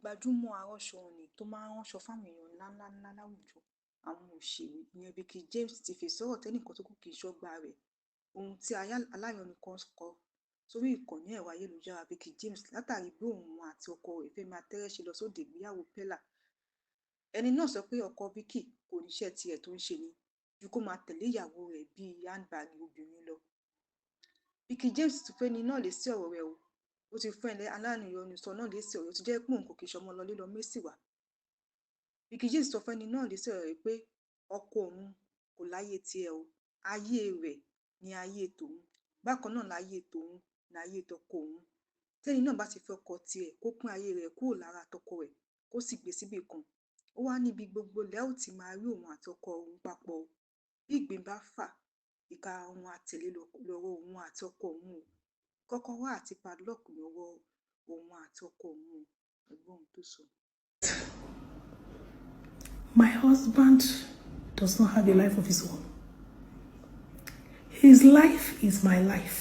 gbajúmọ̀ aránṣọ ni tó máa ń ránṣọ fáwọn èèyàn ńláńlá láwùjọ àwọn òṣèré ìyẹn Vicky James ti fèsì sọ̀rọ̀ tẹ́nìkan tó kù kì í ṣọ́gbà rẹ̀ ohun tí aláyọ̀nù kan kọ sórí ìkànnì ẹ̀rọ ayélujára Vicky James látàrí bí òun àti ọkọ rẹ̀ Fẹ́mi Atẹ́rẹ́ ṣe lọ sóde ìgbéyàwó Pella. ẹni náà sọ pé ọkọ Vicky kò níṣẹ́ tiẹ̀ tó ń ṣe ni ju kó máa tẹ̀lé ìyàwó rẹ̀ bíi handbag obìnrin lọ. Vicky James tún fẹ́ni náà lé sí ọ̀rọ̀ rẹ̀ o ó ti fún aláyọ̀nù sọ náà lé sí ọ̀rọ̀ tó jẹ́ pé òun kò kì í ṣọmọ lọlé lọ mẹ́sì wá. Vicky James sọ fẹ́ni náà lé sí ọ̀rọ̀ rẹ̀ pé ọkọ òun kò láyé tiẹ̀ o ayé rẹ̀ ni ayé tòun bákan náà láyé tòun láyé tọkọ òun tẹ́ni náà bá ti fẹ́ ọkọ tiẹ̀ kó pín ayé rẹ̀ kúrò lára tọkọ rẹ̀ kó sì gbé síbì kan ó wá níbi gbogbo lẹ́ ò ti máa rí òun àti ọkọ òun papọ̀ o bí ìgbín bá fà ìka òun àtẹ̀lé lọ́wọ́ òun àti ọkọ òun o kọ́kọ́rọ́ àti padlock lọ́wọ́ òun àti ọkọ òun o ẹ̀gbọ́n tó sọ. My husband does not have a life of his own. His life is my life.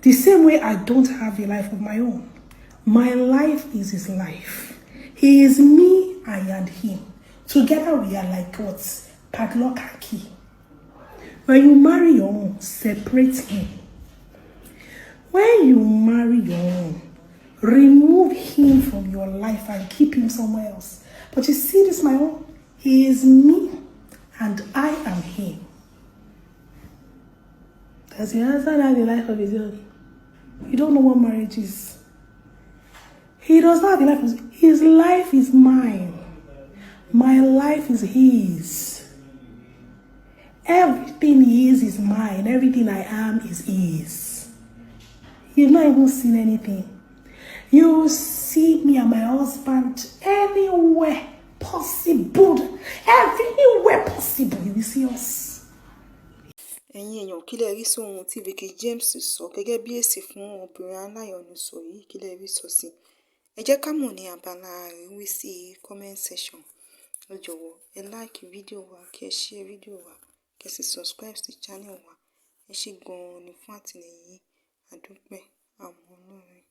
The same way I don't have a life of my own. My life is his life. He is me, I and him. Together we are like what? Padlock and key. When you marry your own, separate him. When you marry your own, remove him from your life and keep him somewhere else. But you see this, my own? He is me and I am him. Does your husband have a life of his own? You don't know what marriage is. He does not have a life of his own. His life is mine. My life is his. Everything he is mine. Everything I am is his. You've not even seen anything. You see me and my husband anywhere possible. Everywhere possible, you will see us. ẹ̀yin èèyàn kí lẹ rí sí ohun tí Vicky James sọ gẹ́gẹ́ bí èsì fún obìnrin aláyọ̀nù sọ yìí kí lẹ rí sọ sí ẹ jẹ́ ká mọ̀ ní abala àríwí sí comment section ẹ jọ̀wọ́ ẹ like fídíò wa kí ẹ share fídíò wa kí ẹ sì subscribe sí channel wa ẹ ṣé gan-an ni fún àtìlẹ́yìn àdúpẹ́ àmọ́ Ọlọ́run.